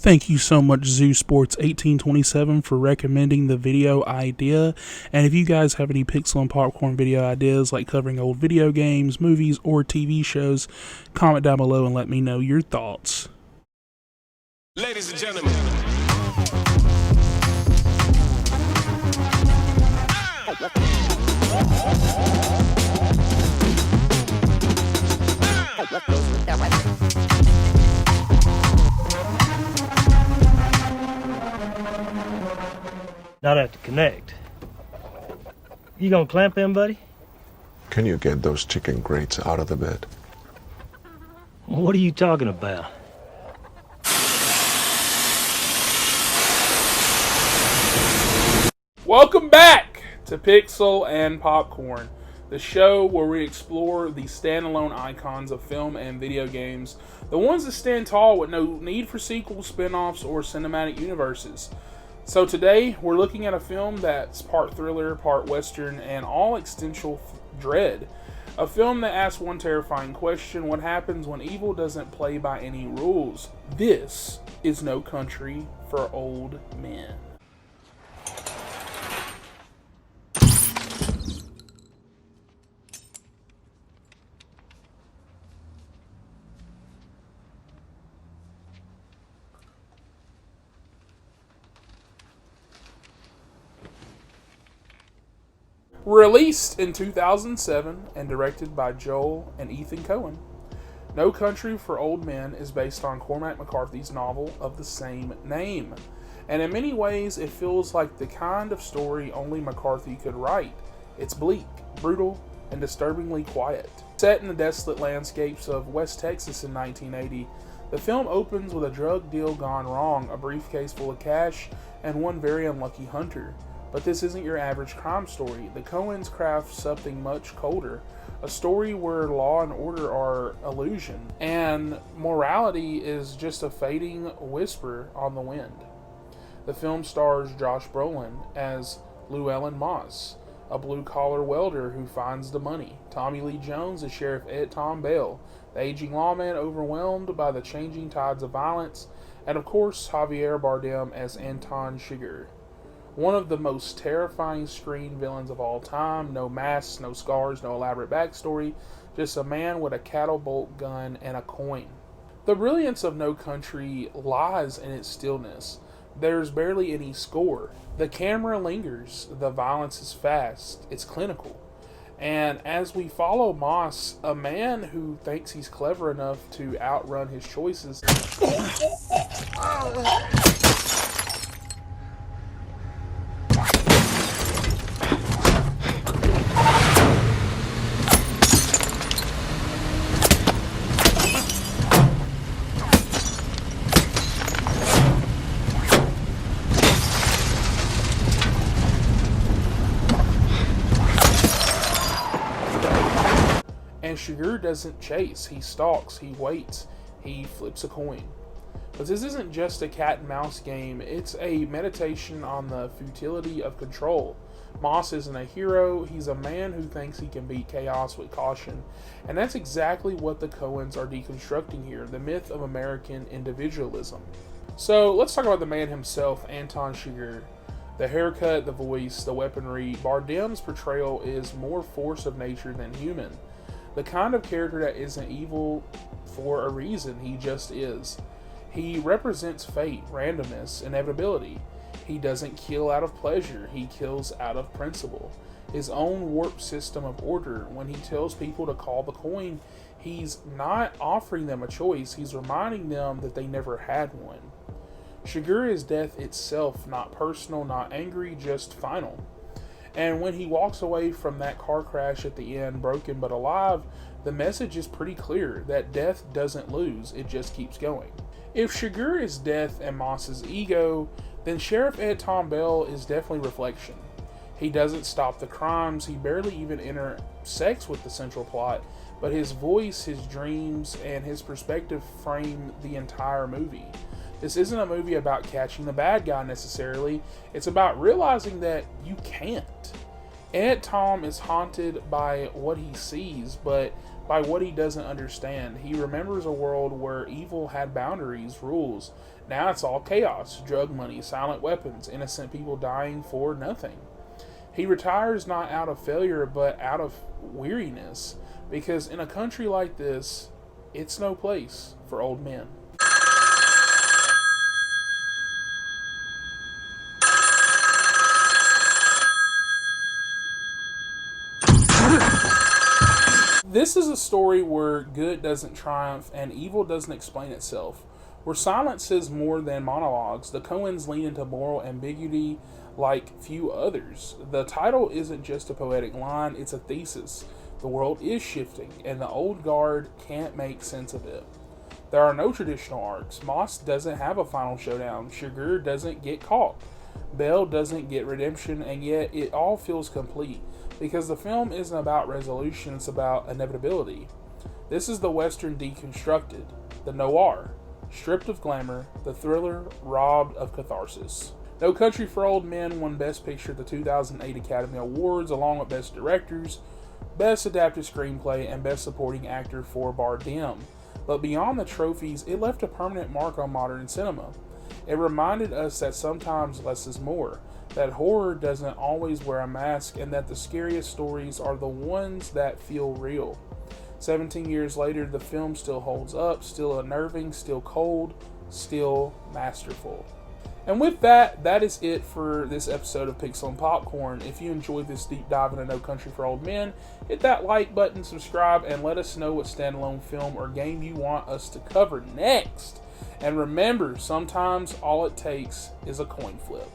Thank you so much, Zoo Sports 1827, for recommending the video idea. And if you guys have any Pixel and Popcorn video ideas, like covering old video games, movies, or TV shows, comment down below and let me know your thoughts. Ladies and gentlemen. Not have to connect. You gonna clamp him, buddy? Can you get those chicken grates out of the bed? What are you talking about? Welcome back to Pixel and Popcorn, the show where we explore the standalone icons of film and video games, the ones that stand tall with no need for sequels, spin-offs, or cinematic universes. So today, we're looking at a film that's part thriller, part western, and all existential dread. A film that asks one terrifying question: what happens when evil doesn't play by any rules? This is No Country for Old Men. Released in 2007 and directed by Joel and Ethan Coen, No Country for Old Men is based on Cormac McCarthy's novel of the same name. And in many ways, it feels like the kind of story only McCarthy could write. It's bleak, brutal, and disturbingly quiet. Set in the desolate landscapes of West Texas in 1980, the film opens with a drug deal gone wrong, a briefcase full of cash, and one very unlucky hunter. But this isn't your average crime story. The Coens craft something much colder. A story where law and order are illusion, and morality is just a fading whisper on the wind. The film stars Josh Brolin as Llewellyn Moss, a blue-collar welder who finds the money. Tommy Lee Jones as Sheriff Ed Tom Bell, the aging lawman overwhelmed by the changing tides of violence. And of course, Javier Bardem as Anton Chigurh, one of the most terrifying screen villains of all time. No masks, no scars, no elaborate backstory, just a man with a cattle bolt gun and a coin. The brilliance of No Country lies in its stillness. There's barely any score. The camera lingers, the violence is fast, it's clinical. And as we follow Moss, a man who thinks he's clever enough to outrun his choices, and Chigurh doesn't chase, he stalks, he waits, he flips a coin. But this isn't just a cat and mouse game, it's a meditation on the futility of control. Moss isn't a hero, he's a man who thinks he can beat chaos with caution. And that's exactly what the Coens are deconstructing here, the myth of American individualism. So let's talk about the man himself, Anton Chigurh. The haircut, the voice, the weaponry. Bardem's portrayal is more force of nature than human. The kind of character that isn't evil for a reason, he just is. He represents fate, randomness, inevitability. He doesn't kill out of pleasure, he kills out of principle. His own warped system of order. When he tells people to call the coin, he's not offering them a choice, he's reminding them that they never had one. Chigurh is death itself, not personal, not angry, just final. And when he walks away from that car crash at the end, broken but alive, the message is pretty clear that death doesn't lose, it just keeps going. If Chigurh is death and Moss is ego, then Sheriff Ed Tom Bell is definitely reflection. He doesn't stop the crimes, he barely even intersects with the central plot, but his voice, his dreams, and his perspective frame the entire movie. This isn't a movie about catching the bad guy necessarily, it's about realizing that you can't. Ed Tom is haunted by what he sees, but by what he doesn't understand. He remembers a world where evil had boundaries, rules, Now it's all chaos, drug money, silent weapons, innocent people dying for nothing. He retires not out of failure, but out of weariness, because in a country like this, it's no place for old men. This is a story where good doesn't triumph and evil doesn't explain itself. Where silence says more than monologues, the Coens lean into moral ambiguity like few others. The title isn't just a poetic line, it's a thesis. The world is shifting, and the old guard can't make sense of it. There are no traditional arcs. Moss doesn't have a final showdown. Chigurh doesn't get caught. Bell doesn't get redemption, and yet it all feels complete. Because the film isn't about resolution, it's about inevitability. This is the Western deconstructed, the noir, stripped of glamour, the thriller robbed of catharsis. No Country for Old Men won Best Picture at the 2008 Academy Awards, along with Best Directors, Best Adapted Screenplay, and Best Supporting Actor for Bardem. But beyond the trophies, it left a permanent mark on modern cinema. It reminded us that sometimes less is more, that horror doesn't always wear a mask, and that the scariest stories are the ones that feel real. 17 years later, the film still holds up, still unnerving, still cold, still masterful. And with that, that is it for this episode of Pixel and Popcorn. If you enjoyed this deep dive into No Country for Old Men, hit that like button, subscribe, and let us know what standalone film or game you want us to cover next. And remember, sometimes all it takes is a coin flip.